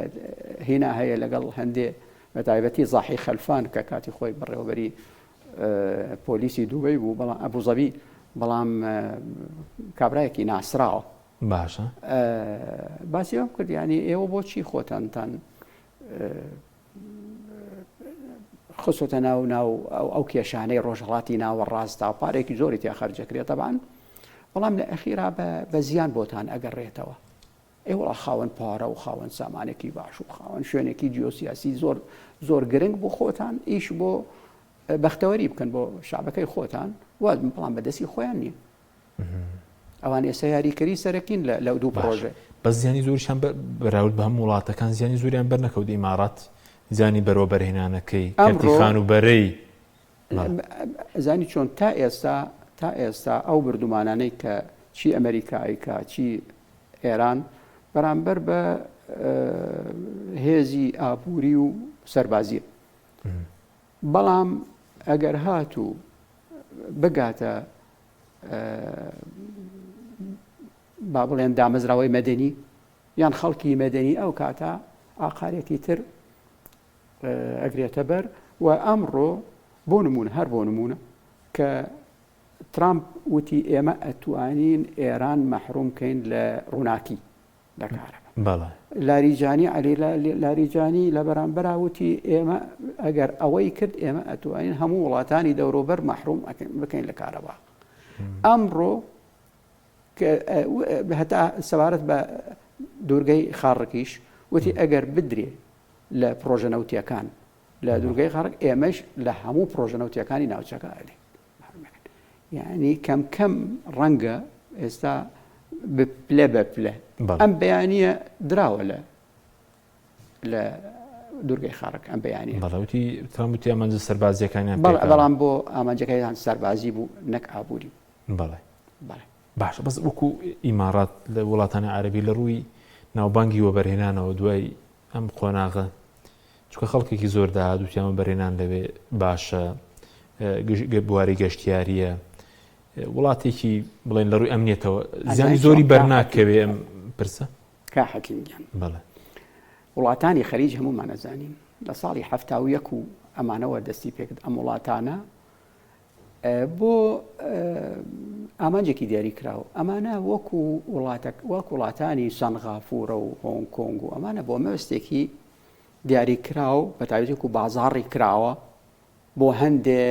B: هینا هەیە لەگەڵ هەندێ بە تایبەتی زاحی خەلفان کە کاتی خۆی بەڕێوەبەری پۆلیسی دووبەی بوو بەڵام ئەبوزەبی بەڵام کابرایەکی ناسراوە
A: باشە
B: باسی ئەوم کرد ینی ئێوە بۆچی خۆتانتان خستۆتە ناو ئەو کێشانەی ڕۆژهەڵاتی ناوەڕاستە و پارێکی زۆری تیا خەرجەکرێت تەبان بەڵام لە ئەخیرا بە زیان بۆتان ئەگەڕێتەوە ئێوە خاوەن پارە و خاوەن سامانێکی باش و خاوەن شوێنێکی جیۆسیاسی زۆر گرنگ بۆ خۆتان ئیش بۆ بەختەوەری بکەن بۆ شعبەکەی خۆتان وا بەڵام بەدەستی خۆیان نییە ئەوان ئێستا یاریکەری سەرەکین لەو دوو پرۆژێ
A: بە زیانی زۆریشان بەراورد بە هەموو وڵاتەکان زیانی زۆریان بەرنەکەوت ئیمارات زیانی بەرەوە بەرهێنانەکەی کەرتیخان و بەرەی
B: زانی چۆن تا ئێستا ئەو بردومانانەی کە چی ئەمریکایکە چی ئێران بەرامبەر بە هێزی ئابووری و سەربازیە بەڵام ئەگەر هاتوو بگاتە با بڵێن دامەزراوەی مەدەنی یان خەڵکی مەدەنی ئەو کاتە ئاقارێکی تر ئەگرێتە بەر و ئەمڕۆ بۆ نمونە هەر بۆ نمونە کە ترامپ وتی ئێمە ئەتوانین ئێران مەحروم بکەین لە ڕووناکی لە کارەبا لاریجانی علی لاریجانی لە بەرامبەراوتی ئێمە ئەگەر ئەوەی کرد ئێمە ئەتوانین هەموو وڵاتانی دەوروبەر مەحروم بکەین لە کارەبا. ئەمڕۆ هەتا سەبارەت بە دوورگەی خاڕکیش وتی ئەگەر بدرێ لە پرۆژە نەوتیەکان لە دوورگەی خاڕک ئێمەش لە هەموو پرۆژە نەوتیەکانی ناوچەکە ئەلێ. یعنی کەم کەم ڕەنگە ئێستا بپلە بەپلە ئەم بەیانیە دراوە لە دوورگەی خاڕک ئەم بەیانیە.
A: بەڵاوتی تراموتی ئامانجە سەربازیەکانیان
B: بەڵام بۆ ئامانجەکەیان سەربازی بوو نەک ئابووری.
A: بەڵێ باشە بەس وەکو ئیمارات لە وڵاتانی عەرەبی لە ڕووی ناوبانگی وەبەرهێنانەوە دوای ئەم قۆناغە چونکە خەڵکێکی زۆر داهات وتیان وەبەرهێنان لەوێ باشە بواری گەشتیاریە وڵاتێکی بڵێن لە ڕووی ئەمنیەتەوە زیانی زۆری بەرناکەوێ ئەم پرسە
B: کا حەکیمیان.
A: بەڵێ
B: وڵاتانی خەلیج هەموومان نەزانین لە ساڵی 1970 و ئەمانەوە دەستی پێکرد ئەم وڵاتانە بۆ ئامانجێکی دیاری کراوە. ئەمانە وەکو وڵاتانی سەنغافورە و هۆنگ کۆنگ و ئەمانە بۆ مەبەستێکی دیاری کراو بە تایبەتی و بازاڕی کراوە بۆ هەندێ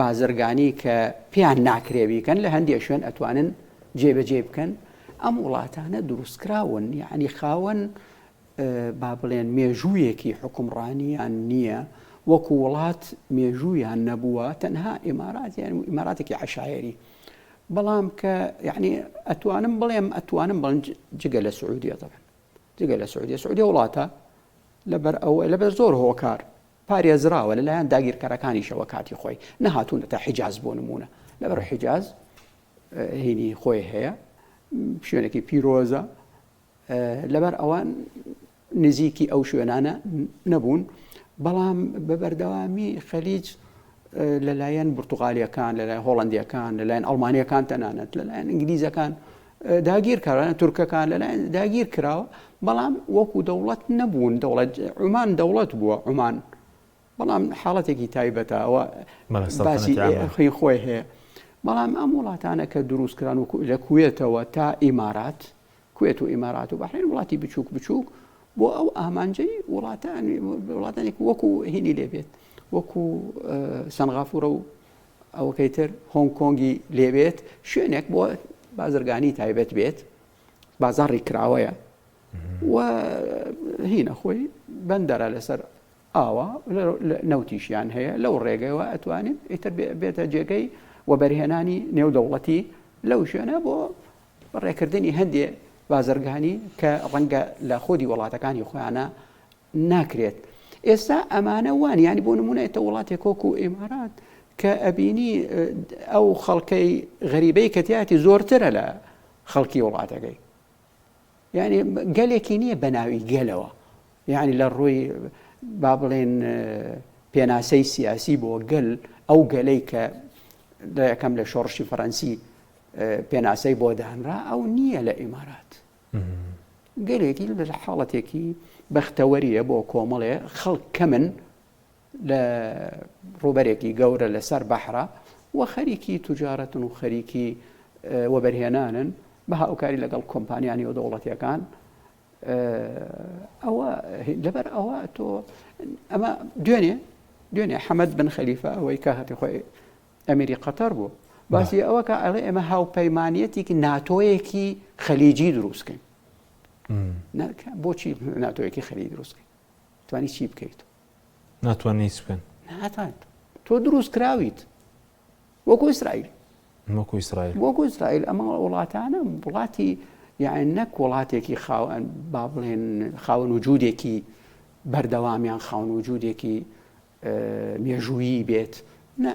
B: بازرگانی کە پێیان ناکرێویکەن لە هەندێک شوێن ئەتوانن جێبەجێ بکەن. ئەم وڵاتانە دروستکراون یعنی خاوەن با بڵێن مێژوویەکی حکومڕانیان نییە وەکو وڵات مێژوویان نەبووە تەنها ئیماراتێکی عەشایری. بەڵام کە یعنی ئەتوانم بڵێم جگە لە سعودیە طبعا جگە لە سعودیە وڵاتە لەبەر زۆر هۆکار پارێزراوە لەلایەن داگیرکارەکانیشەوە کاتی خۆی نەهاتوونە تا حیجاز بۆ نمونە لەبەر حیجاز هینی خۆی هەیە شوێنێکی پیرۆزە لەبەر ئەوان نزیکی ئەو شوێنانە نەبوون. بەڵام بە بەردەوامی خەلیج لەلایەن پورتوغالیەکان لەلایەن هۆڵەندیەکان لەلایەن ئەڵمانیەکان تەنانەت لەلایەن ئینگلیزەکان داگیر کراوە تورکەکان لەلایەن داگیر کراوە. بەڵام وەکو دەوڵەت نەبوون عومان دەوڵەت بووە عومان بەڵام حاڵەتێکی تایبەتە ئەوە باسی خۆی هەیە. بەڵام ئەم وڵاتانە کە دروستکران و لە کوێتەوە تا ئیمارات کوێت و ئیمارات و بەحرین وڵاتی بچووک بۆ ئەو ئامانجەی وڵاتانێک وەکو هینی لێبێت وەکو سەنغافورە و ئەوەکەی تر هۆنگ کۆنگی لێبێت شوێنێک بۆ بازرگانی تایبەت بێت بازاڕی کراوەیە و هینە خۆی بەندەرە لەسەر ئاوە نەوتیشیان هەیە لەو ڕێگەیەوە ئەتوانێت ئیتر بێتە جێگەی وەبەرهێنانی نێودەوڵەتی لەو شوێنە بۆ ڕێکردنی هەندێ بازرگانی کە ڕەنگە لە خۆدی وڵاتەکانی خۆیانە ناکرێت. ئێستا ئەمانە وان ینی بۆ نمونە وڵاتێک وەکو ئیمارات کە ئەبینی ئەو خەڵکەی غەریبەی کەتیاتی زۆرترە لە خەڵکی وڵاتەکەی یعنی گەلێکی نییە بە ناوی گەلەوە یعنی لە ڕووی با بڵێن پێناسەی سیاسی بۆ گەل ئەو گەلەی کە یەکەم لە شۆڕشی فەڕەنسی پێناسەی بۆ دانرا ئەو نییە لە ئیمارات گەلێکی لە حاڵەتێکی بەختەوەریە بۆ کۆمەڵێ خەڵک کەمن لە ڕوبەرێکی گەورە لەسەر بەحرە و خەریکی توجارەتن و خەریکی وەبەرهێنانن بە هاوکاری لەگەڵ کۆمپانیانی و دەوڵەتیەکان ئەوە لەبەر ئەوە تۆ ئەمە دوێنێ حەمەد بن خەلیفە ئەوەی کە هەتی خۆی ئەمیری قەتەر بوو باسی ئەوە کە ئەڵێ ئێمە هاوپەیمانیەتێکی ناتۆیەکی خەلیجی دروستکەین بۆچی ناتۆیەکی خەلیجی دروستکەین توانی چی بکەیت
A: ناتوانانی بکەن
B: ناتوانێت تۆ دروست کراویت وەکو ئیسرائیل وەکو ئیسرائیل ئەمە وڵاتانە وڵاتی یعنی نەک وڵاتێکی خاوەن با بڵێن خاوەن وجودێکی بەردەوامیان خاوەن وجودێکی مێژوویی بێت نە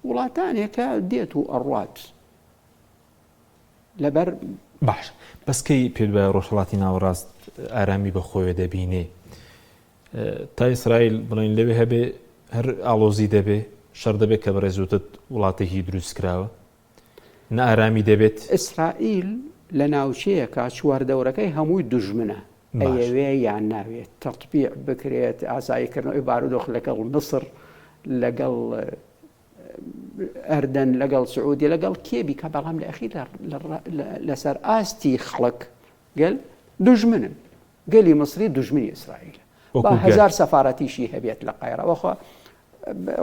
B: وڵاتانێکە دێت و ئەڕوات لەبەر
A: باش بەسکەی پێ بە ڕۆژهەڵاتی ناوەڕاست ئارامی بەخۆیە دەبینێ تا ئیسرائیل بڵێن لەوێ هەبێ هەر ئاڵۆزی دەبێ شەڕ دەبێت کە بەڕێزوتت وڵاتێکی دروست کراوە نە ئارامی دەبێت
B: ئیسرائیل لە ناوچەیەکە چواردەورەکەی هەمووی دوژمنە ئەوێ یان ناوێت تەطبیع بکرێت ئاساییکردنەوەی بارودۆخ لەگەڵ مصر لەگەڵ ئەردەن لەگەڵ سعودی لەگەڵ کێبی کە بەڵام لە ئەخیر لەسەر ئاستی خەڵک گەل دژمنن گەلی مصری دژمنی ئیسرائیل با هزار سەفارەتیشی هەبێت لە قایرە وەخوا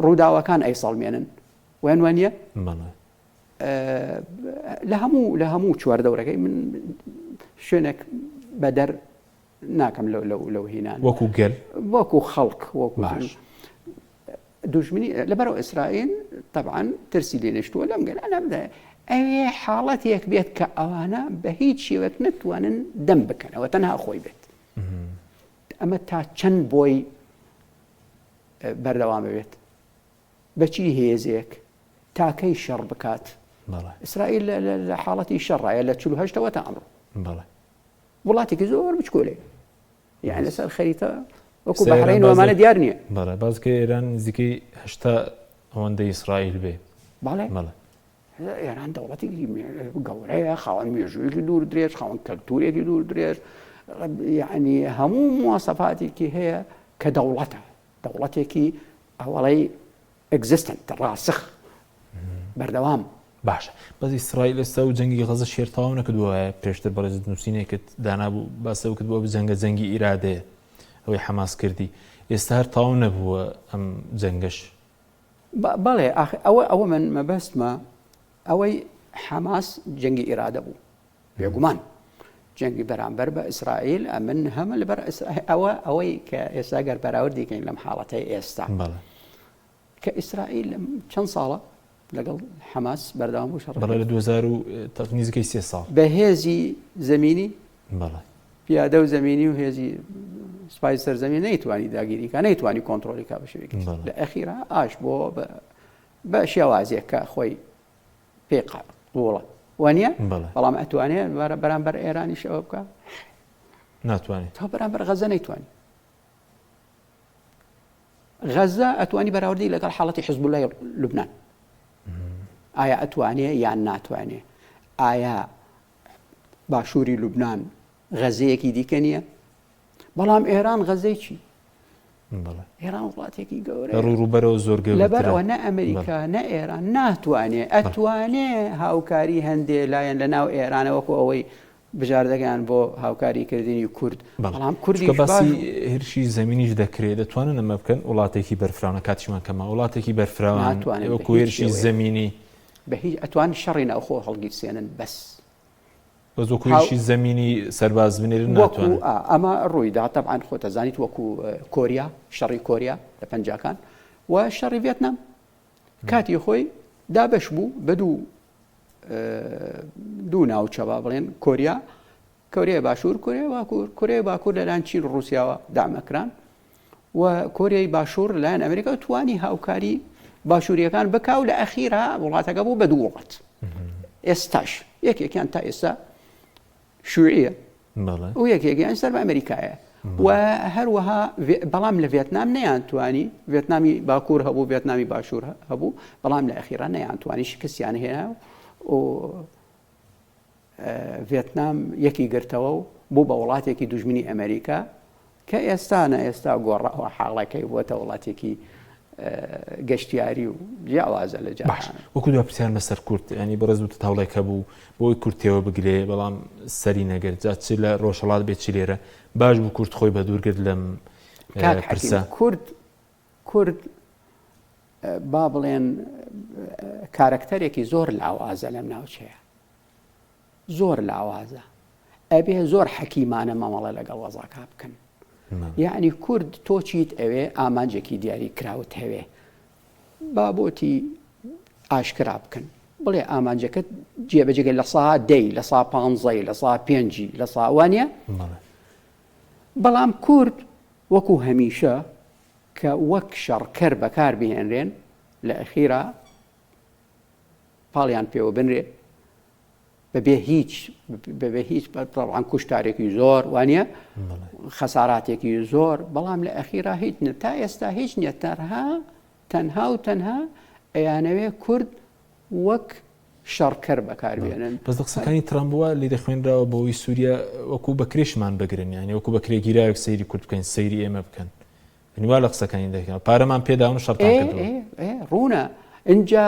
B: ڕووداوەکان ئەیسەڵمێنن وێنوانە لە هەموو چواردەورەکەی من شوێنێک بەدەر ناکەم لەو هینان وەکو خەڵک وەکو دوژمنی لەبەرەوە ئیسرائیل طبعا ترسی لێ نەشتووە لەم گەلانە بدە ئەوێ حاڵەتێک بێت کە ئەوانە بە هیچ شێوەیەک نتوانن دەم بکەنەوە تەنها خۆی بێت ئەمە تا چەند بۆی بەردەوام بێت بەچی هێزێک تاکەی شەڕ بکات ئیسرائیل لە حاڵەتی شەڕایە لە 48ەوە تا ئەمڕۆ وڵاتێکی زۆر بچکۆلێ یعنی لەسەر خەریتە وەکو بەحرین وەمانە دیار نییە
A: بەڵێ بازکە ئێران نزیکەی 80 ئەوەندەی ئیسرائیل بێ
B: بەڵێ ئێران دەوڵەتێکی گەورەیە خاوەن مێژوویەکی دوور درێژ خاوەن کەلتورێکی دوور درێژ یعنی هەموو مواسەفاتێکی هەیە کە دەوڵەتێکی ئەوڵەی ئەگزیستنت ڕاسخ بەردەوام
A: باشە بەس ئیسرائیل ئێستا و جەنگی غەزە شێرتاو نەکردووە پێشتر بەڕێز نووسینێکت دانابوو باسەو کردبووە بجەنگە جەنگی ئیرادەیە ئەوەی حەماس کردی ئێستا هەر تاو نەبووە ئەم جەنگەش
B: بەڵێ ئەوە من مەبەستمە ئەوەی حەماس جەنگی ئیرادە بوو بێگومان جەنگی بەرامبەر بە ئیسرائیل ئەمن هەمە لەبەر ئەوەی کە ئێستا گەر بەراوردیکەین لەم حاڵەتەی ئێستا کە ئیسرائیل چەند ساڵە لەگەڵ حەماس بەردەوام بوو شەڕ
A: بەڵێ لە 2000 نزیکەی 3 ساڵ
B: بە هێزی زەمینی پیادە و زەمینی و هێزی سوپای سەرزەمین نەیتوانی داگیریکە نەیتوانی کۆنتڕۆلیکا بە شێوەیەکی لە ئەخیرا ئاش بۆ بە شێوازێک کە خۆی پێقا وڵە وانە بەڵام ئەتوانێت بەرامبەر ئێرانی شەوە بکە
A: ناتوانێت
B: تا بەرامبەر غەزە نەیتوانی غەزە ئەتوانی بەراوردی لەگەڵ حاڵەتی حیزبوڵای لوبنان ئایا ئەتوانێ یان ناتوانێ ئایا باشووری لوبنان غەزەیەکی دیکە نییە بەڵام ئێران غەزەی چی ئێران وڵاتێکی گەورە
A: ڕووبەرەوە زۆر گەورە
B: لەبەرەوە نە ئەمریکا نە ئێران ناتوانێ ئەتوانێ هاوکاری هەندێ لایەن لە ناو ئێرانەوەکو ئەوەی بژاردەکان بۆ هاوکاریکردنی کورد بەڵام کوردی
A: باسی هێرشی زەمینیش دەکرێت دەتوانن ئەمە بکەن وڵاتێکی بەرفراونە کاتیشمان کەمە وڵاتێکی بەرفراوان وەکو هێرشی زەمینی
B: بە هیچ ئەتوان شەڕی ناوخۆ هەڵگیرسێنن بەس
A: بەزۆکویشی زەمینی سەرباز بنێرن ناتوانن
B: ئەمە ڕوویدا تەبعاً خۆتە زانیت وەکو کۆریا شەڕی کۆریا لە پەنجاکان و شەڕی ڤێتنام کاتی خۆی دابەش بوو بە دوو ناوچەوە بڵێن کۆریای باشوور کۆریای باکوور لەلایەن چین ڕووسیاوە دامەکران و کۆریای باشوور لەلایەن ئەمریکا توانی هاوکاری باشووریەکان بکاو لە ئەخیرا وڵاتەکە بوو بە دوو وڵات ئێستاش یەکێکیان تا ئێستا شوعیە و یەکێکیان سەر بە ئەمریکایە و هەروەها بەڵام لە ڤێتنام نەیانتوانی ڤێتنامی باکوور هەبوو ڤێتنامی باشوور هەبوو بەڵام لە ئەخیرا نەیانتوانی شکستیان هێنا و ڤێتنام یەکی گرتەوە و بوو بە وڵاتێکی دوژمنی ئەمریکا کە ئێستا گۆڕەوە حاڵەکەی بووەتە وڵاتێکی گەشتیاری و جیاوازە لە جاهان
A: وەکو دو پرسیار لەسەر کورد ینی بەڕێز بوو تاوڵێکە بوو بۆی کورتەوە بگرێ بەڵام سەری نەگەر جا چ لە ڕۆژهەڵات بێت چ لێرە باش بوو کورد خۆی بە دوورگرت لەم پرسە
B: کورد با بڵێن کارکتەرێکی زۆر لاوازە لەم ناوچەیە زۆر لاوازە ئەبێ زۆر حەکیمانە مەمەڵە لەگەڵ وەزاکا بکەن یعنی کورد تۆچیت ئەوێ ئامانجێکی دیاری کراوت هەوێ با بۆتی ئاشکرا بکەن بڵێ ئامانجەکەت جێبەجێگە لە سا 10 لە سا 15 لە سا 5 لە ساوانە بەڵام کورد وەکو هەمیشە کە وەک شەڕکەر بەکار بهێنرێن لە ئەخیرا پاڵیان پێوە بنرێ بەبێ هیچ بەڵام کوشتارێکی زۆر وانە خەساراتێکی زۆر بەڵام لە ئەخیرا هیچ تا ئێستا هیچ نییە تەنها و تەنها ئەیانەوێ کورد وەک شەڕکەر بەکاربێنن
A: بەس قسەکانی ترامبووە لی دەخوێنراوە بەوەی سووریا وەکو بەکرێشمان بگرن یعنی وەکو بەکرێگیراوێک سەیری کورد بکەین سەیری ئێمە بکەن وا لە قسەکانی دەکەن پارەمان پێداون شەڕتان کردووە
B: ڕوونە اینجا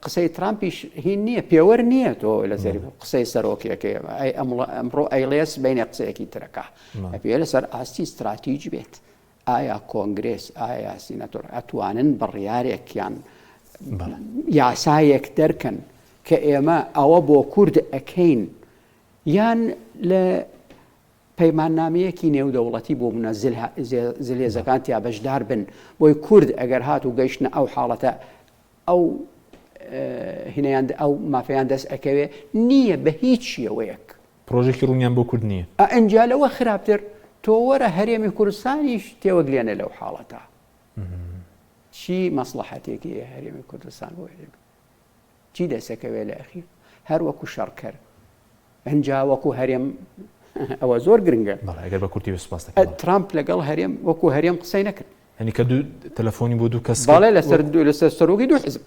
B: قسەی ترامپیش هین نییە پێوەەر نییە تۆ لە سەری قسەی سەرۆکیەکەی ئەمڕۆ ئەیلێس بینێ قسەیەکی ترەکە پێ لەسەر ئاستی استراتیژ بێت ئایا کۆنگرس ئایا سینەتۆر ئەتوانن بڕیارێکیان یاسایەک دەرکەن کە ئێمە ئەوە بۆ کورد ئەکەین یان لە پەیماننامەیەکی نێودەوڵەتی بۆ منە زلێزەکان تیا بەشدار بن بۆی کورد ئەگەر هات و گەیشتە ئەو حاڵەتە ئەو هینیان ئەو مافیان دەست ئەکەوێ نییە بە هیچ شێوەیەک
A: پرۆژێکی ڕوونیان بۆ کورد نییە
B: ئەنجالەوە خراپتر تۆ وەرە هەرێمی کوردستانیش تێوەگلێنە لەو حاڵەتە چی مەسلحەتێکی هەرێمی کوردستان بۆ چی دەسەکەوێ لە ئەخیر هەر وەکو شەڕکەر ئەنجا وەکو هەرێم ئەوە زۆر گرنگە
A: ئەگەر بە کورتی سوپاس دەکەم
B: ترامپ لەگەڵ هەرێم وەکو هەرێم قسەی نەکرد
A: هەنی کە دوو تەلەفۆنی بۆ دوو کەس
B: باڵێ لەسەر سەرۆکی دوو حزب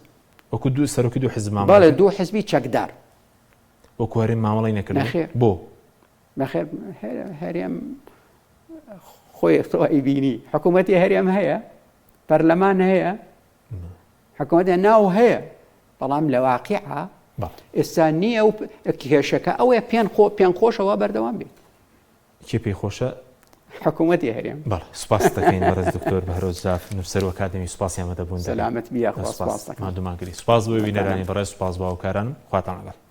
A: وەکو دوو سەرۆکی دوو حزب
B: باڵێ دوو حزبی چەکدار
A: وەکو هەرێم مامەڵی نەکرد بۆ
B: بەخێر هەرێم خۆی ئەی بینی حکوومەتی هەرێم هەیە پەرلەمان هەیە حکوومەتی ناو هەیە بەڵام لە واقعە ئێستا نییە و کێشەکە ئەوەیە پێیان خۆشەوە بەردەوام بێت
A: کێ پێی خۆشە
B: حکوومەتی هەرێم
A: بەڵێ سوپاس دەکەین بەڕێز دکتۆر بەهرۆزاف نووسەر و ئەکادمی سوپاسیان مەدەبوون
B: سەلامەت بیا
A: مادومانگری سوپاس بۆ بینەرانی بەڕێز سوپاس بۆ هاوکارانم خواتان لەگەڵ